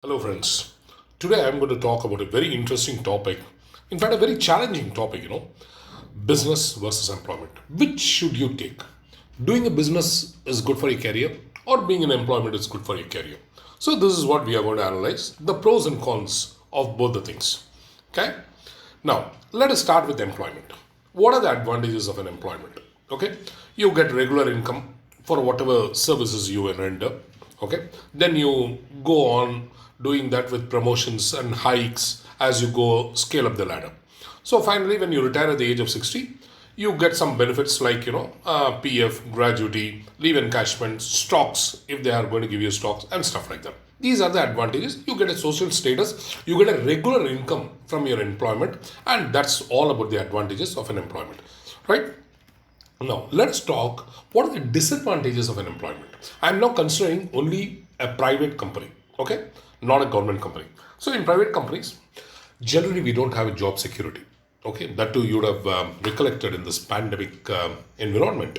Hello, friends. Today I'm going to talk about a very interesting topic. In fact, a very challenging topic, business versus employment. Which should you take? Doing a business is good for your career, or being in employment is good for your career. So, this is what we are going to analyze the pros and cons of both the things. Okay? Now, let us start with employment. What are the advantages of an employment? Okay? You get regular income for whatever services you render. Okay? Then you go on doing that with promotions and hikes as you go scale up the ladder. So finally, when you retire at the age of 60, you get some benefits like PF, gratuity, leave encashment, stocks if they are going to give you stocks and stuff like that. These are the advantages. You get a social status, you get a regular income from your employment, and that's all about the advantages of an employment, right? Now, let's talk what are the disadvantages of an employment. I'm now considering only a private company, okay, not a government company. So, in private companies, generally we don't have a job security, okay, that too you would have recollected in this pandemic environment.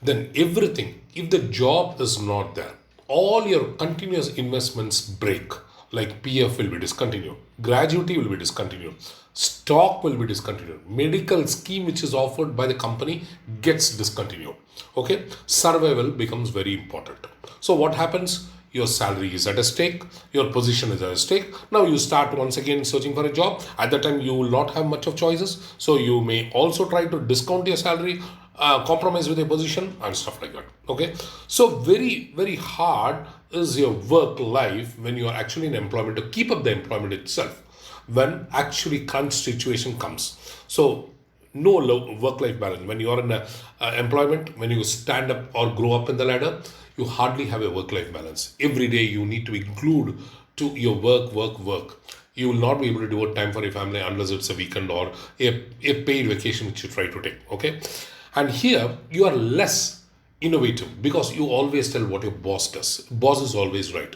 Then, everything, if the job is not there, all your continuous investments break. Like PF will be discontinued, gratuity will be discontinued, stock will be discontinued, medical scheme which is offered by the company gets discontinued. Okay, survival becomes very important. So, what happens? Your salary is at a stake, your position is at a stake. Now you start once again searching for a job. At that time, you will not have much of choices. So you may also try to discount your salary, compromise with your position, and stuff like that. Okay. So very, very hard is your work life when you are actually in employment to keep up the employment itself when actually crunch situation comes. So no work life balance. When you are in a, employment, when you stand up or grow up in the ladder, you hardly have a work life balance. Every day you need to be glued to your work. You will not be able to devote time for your family unless it's a weekend or a paid vacation which you try to take. Okay. And here you are less innovative because you always tell what your boss does. Boss is always right.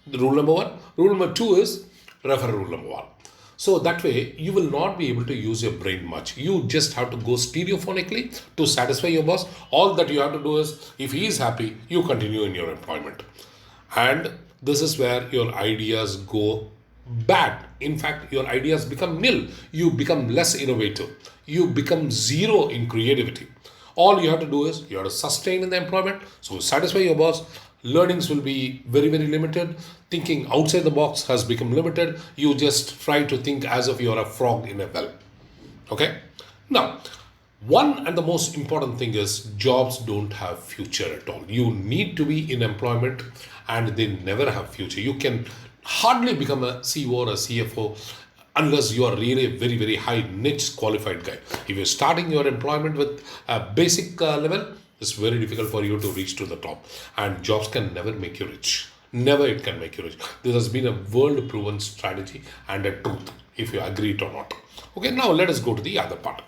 The rule number one. Rule number two is refer rule number one. So that way you will not be able to use your brain much. You just have to go stereophonically to satisfy your boss. All that you have to do is if he is happy, you continue in your employment. And this is where your ideas go bad. In fact, your ideas become nil. You become less innovative. You become zero in creativity. All you have to do is you have to sustain in the employment. So satisfy your boss. Learnings will be very, very limited. Thinking outside the box has become limited. You just try to think as if you are a frog in a well. Okay? Now, one and the most important thing is jobs don't have future at all. You need to be in employment and they never have future. You can hardly become a CEO or a CFO unless you are really a very, very high niche qualified guy. If you're starting your employment with a basic level, it's very difficult for you to reach to the top. And jobs can never make you rich. Never it can make you rich. This has been a world proven strategy and a truth, if you agree it or not. Okay, now let us go to the other part.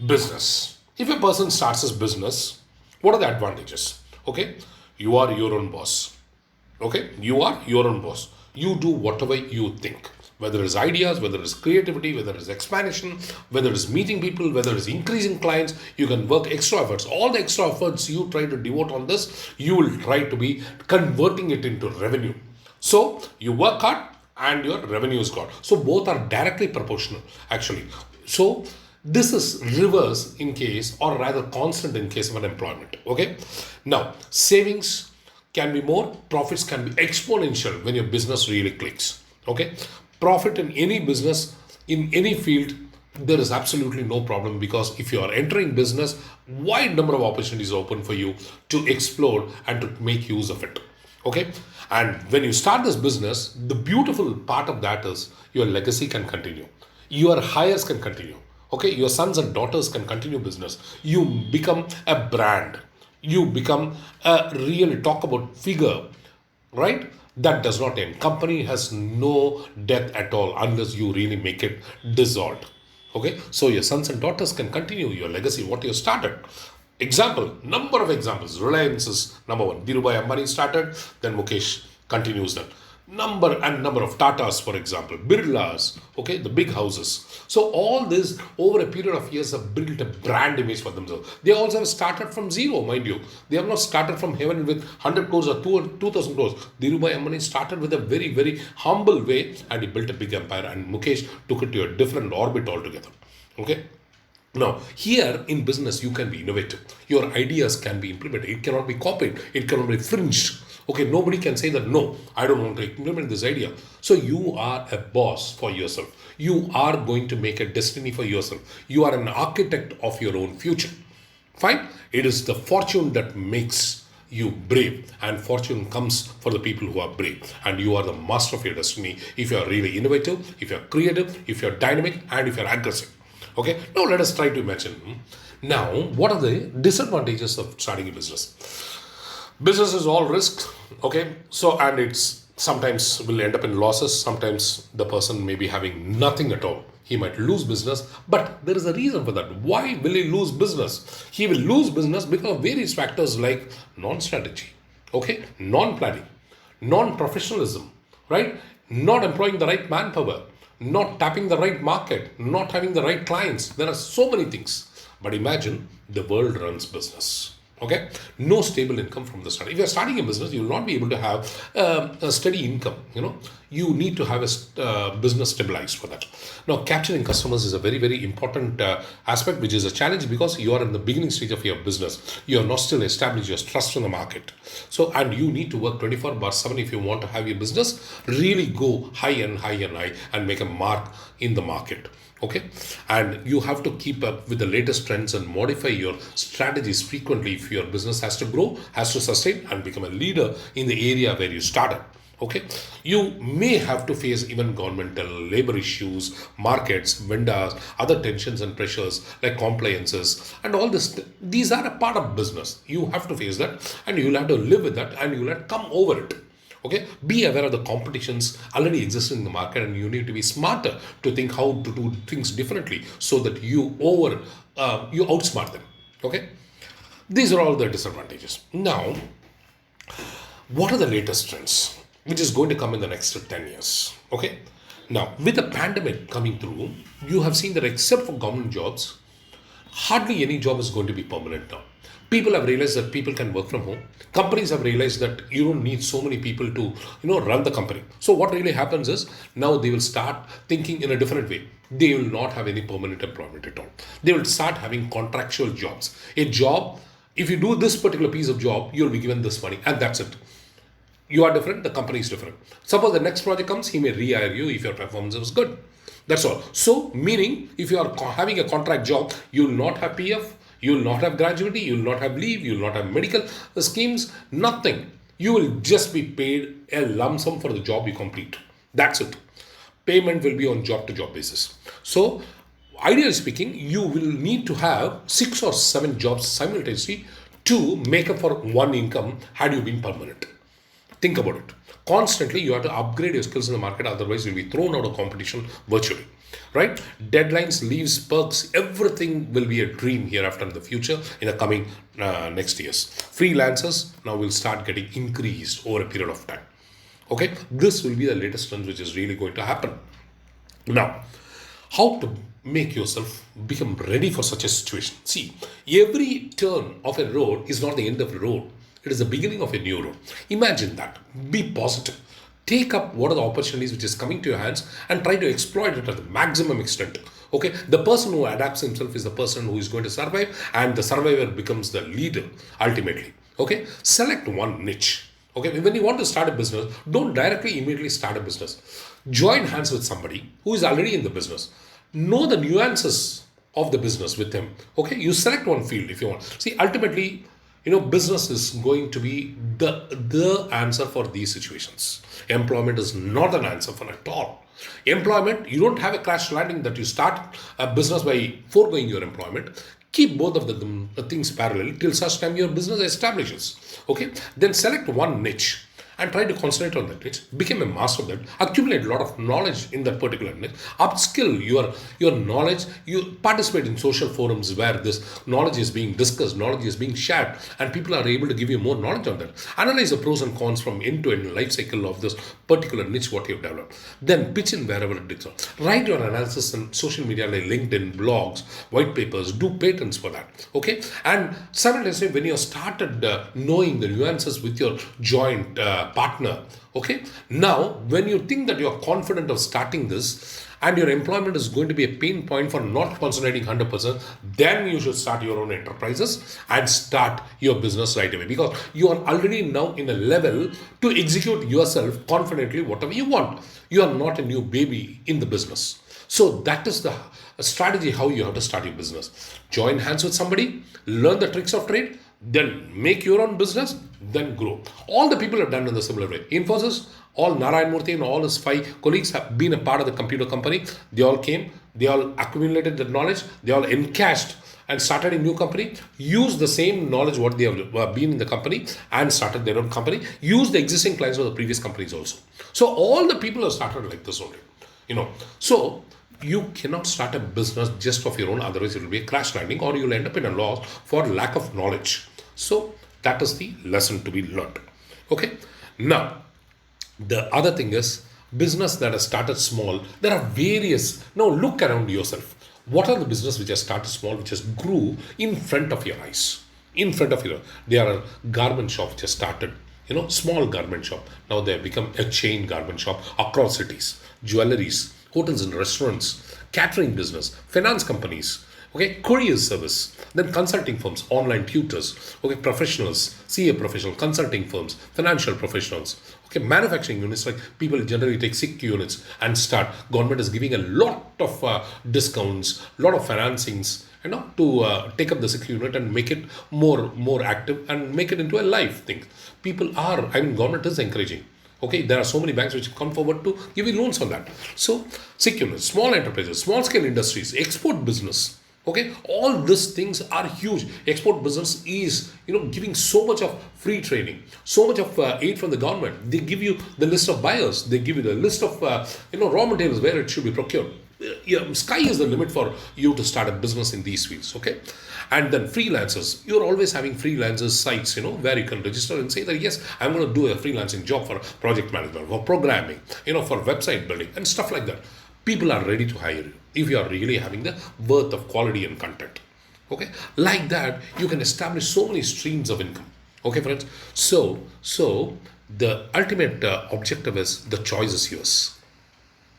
Business. If a person starts his business, what are the advantages? Okay, you are your own boss. Okay, you are your own boss. You do whatever you think, whether it's ideas, whether it's creativity, whether it's expansion, whether it's meeting people, whether it's increasing clients. You can work extra efforts. All the extra efforts you try to devote on this, you will try to be converting it into revenue. So you work hard and your revenue is got. So both are directly proportional actually. So this is reverse in case, or rather constant in case of an employment. Okay. Now savings can be more, profits can be exponential when your business really clicks. Okay, profit in any business, in any field, there is absolutely no problem because if you are entering business, wide number of opportunities open for you to explore and to make use of it. Okay, and when you start this business, the beautiful part of that is your legacy can continue, your hires can continue. Okay, your sons and daughters can continue business. You become a brand, you become a real talk about figure, right? That does not end. Company has no death at all unless you really make it dissolved. Okay, so your sons and daughters can continue your legacy, what you started. Example, number of examples. Reliance is number one. Dhirubhai Ambani started, then Mukesh continues that. Number of Tatas, for example, Birlas, okay, the big houses. So all this over a period of years have built a brand image for themselves. They also have started from zero, mind you. They have not started from heaven with 100 crores or 2,000 crores. Dhirubhai Ambani started with a very, very humble way and he built a big empire, and Mukesh took it to a different orbit altogether. Okay. Now, here in business, you can be innovative. Your ideas can be implemented. It cannot be copied. It cannot be fringed. Okay, nobody can say that, no, I don't want to implement this idea. So you are a boss for yourself. You are going to make a destiny for yourself. You are an architect of your own future. Fine? It is the fortune that makes you brave, and fortune comes for the people who are brave, and you are the master of your destiny if you are really innovative, if you are creative, if you are dynamic, and if you are aggressive. Okay, now let us try to imagine. Now, what are the disadvantages of starting a business? Business is all risk. Okay, so and it's sometimes will end up in losses. Sometimes the person may be having nothing at all. He might lose business, but there is a reason for that. Why will he lose business? He will lose business because of various factors like non-strategy, okay, non-planning, non-professionalism, right? Not employing the right manpower, not tapping the right market, not having the right clients. There are so many things. But imagine the world runs business. Okay, no stable income from the start. If you're starting a business, you will not be able to have a steady income. You need to have a business stabilized for that. Now, capturing customers is a very, very important aspect, which is a challenge because you are in the beginning stage of your business. You are not still established your trust in the market. So, and you need to work 24/7 if you want to have your business really go high and high and high and make a mark in the market. Okay, and you have to keep up with the latest trends and modify your strategies frequently if your business has to grow, has to sustain, and become a leader in the area where you started. Okay, you may have to face even governmental, labor issues, markets, vendors, other tensions and pressures like compliances, and all this. These are a part of business. You have to face that, and you'll have to live with that, and you'll have to come over it. Okay, be aware of the competitions already existing in the market, and you need to be smarter to think how to do things differently so that you outsmart them. Okay, these are all the disadvantages. Now, what are the latest trends which is going to come in the next 10 years? Okay, now with the pandemic coming through, you have seen that except for government jobs, hardly any job is going to be permanent now. People have realized that people can work from home. Companies have realized that you don't need so many people to run the company. So what really happens is now they will start thinking in a different way. They will not have any permanent employment at all. They will start having contractual jobs. A job, if you do this particular piece of job, you'll be given this money, and that's it. You are different, the company is different. Suppose the next project comes, he may rehire you if your performance was good. That's all. So, meaning, if you are having a contract job, you will not have PF, you will not have gratuity, you will not have leave, you will not have medical schemes, nothing. You will just be paid a lump sum for the job you complete. That's it. Payment will be on job to job basis. So, ideally speaking, you will need to have 6 or 7 jobs simultaneously to make up for one income had you been permanent. Think about it. Constantly, you have to upgrade your skills in the market, otherwise, you'll be thrown out of competition virtually. Right? Deadlines, leaves, perks, everything will be a dream hereafter in the future in the coming next years. Freelancers now will start getting increased over a period of time. Okay? This will be the latest trend which is really going to happen. Now, how to make yourself become ready for such a situation? See, every turn of a road is not the end of the road. It is the beginning of a new road. Imagine that. Be positive. Take up what are the opportunities which is coming to your hands and try to exploit it at the maximum extent. Okay, the person who adapts himself is the person who is going to survive, and the survivor becomes the leader ultimately. Okay, select one niche. Okay, when you want to start a business, don't directly immediately start a business. Join hands with somebody who is already in the business. Know the nuances of the business with him. Okay, you select one field if you want. See, ultimately, business is going to be the answer for these situations. Employment is not an answer for it at all. Employment, you don't have a crash landing that you start a business by foregoing your employment. Keep both of the things parallel till such time your business establishes. Okay, then select one niche and try to concentrate on that niche, become a master of that, accumulate a lot of knowledge in that particular niche, upskill your knowledge, you participate in social forums where this knowledge is being discussed, knowledge is being shared, and people are able to give you more knowledge on that. Analyze the pros and cons from end to end life cycle of this particular niche what you've developed. Then pitch in wherever it is. Write your analysis on social media like LinkedIn, blogs, white papers, do patents for that. Okay, and simultaneously when you started knowing the nuances with your joint partner, okay, now when you think that you are confident of starting this and your employment is going to be a pain point for not concentrating 100%, then you should start your own enterprises and start your business right away, because you are already now in a level to execute yourself confidently whatever you want. You are not a new baby in the business. So that is the strategy how you have to start your business. Join hands with somebody, learn the tricks of trade, then make your own business, then grow. All the people have done in the similar way. Infosys, all Narayan Murthy and all his 5 colleagues have been a part of the computer company. They all came, they all accumulated the knowledge, they all encashed and started a new company, used the same knowledge what they have been in the company and started their own company, used the existing clients of the previous companies also. So all the people have started like this only. So you cannot start a business just of your own, otherwise it will be a crash landing or you will end up in a loss for lack of knowledge. So that is the lesson to be learned. Okay, now the other thing is business that has started small. There are various. Now look around yourself. What are the business which has started small, which has grew in front of your eyes? In front of you, there are garment shop which has started. Small garment shop. Now they have become a chain garment shop across cities. Jewelries, hotels and restaurants, catering business, finance companies, okay, courier service, then consulting firms, online tutors, okay, professionals, CA professional, consulting firms, financial professionals, okay, manufacturing units, like people generally take sick units and start. Government is giving a lot of discounts, lot of financings, to take up the sick unit and make it more active and make it into a life thing. Government is encouraging. Okay, there are so many banks which come forward to give you loans on that. So, sick units, small enterprises, small scale industries, export business. Okay, all these things are huge. Export business is, giving so much of free training, so much of aid from the government. They give you the list of buyers. They give you the list of, raw materials where it should be procured. Sky is the limit for you to start a business in these fields. Okay, and then freelancers. You're always having freelancers sites, where you can register and say that yes, I'm going to do a freelancing job for project management, for programming, for website building and stuff like that. People are ready to hire you if you are really having the worth of quality and content. Okay, like that you can establish so many streams of income. Okay, friends. So the ultimate objective is the choice is yours.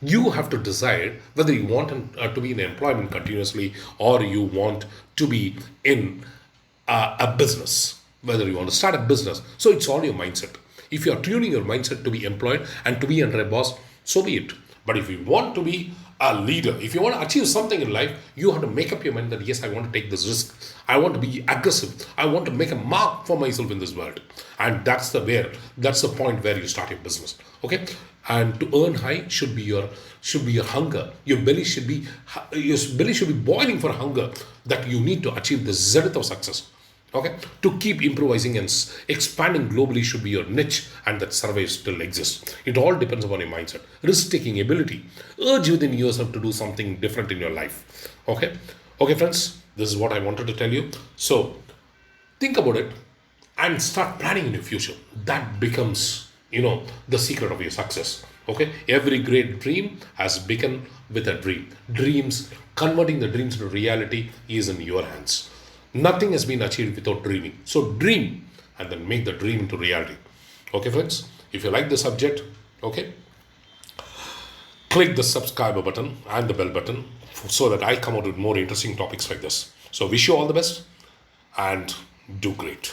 You have to decide whether you want to be in employment continuously or you want to be in a business, whether you want to start a business. So it's all your mindset. If you are tuning your mindset to be employed and to be under a boss, so be it. But if you want to be a leader, if you want to achieve something in life, you have to make up your mind that yes, I want to take this risk. I want to be aggressive. I want to make a mark for myself in this world. And that's the point where you start your business. Okay? And to earn high should be your hunger. Your belly should be boiling for hunger that you need to achieve the zenith of success. Okay, to keep improvising and expanding globally should be your niche, and that survey still exists. It all depends upon your mindset, risk-taking ability, urge within yourself to do something different in your life. Okay, friends, this is what I wanted to tell you. So think about it and start planning in your future. That becomes, the secret of your success. Okay, every great dream has begun with a dream. Converting the dreams into reality is in your hands. Nothing has been achieved without dreaming. So dream and then make the dream into reality. Okay, friends? If you like the subject, okay, click the subscribe button and the bell button so that I come out with more interesting topics like this. So wish you all the best and do great.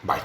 Bye.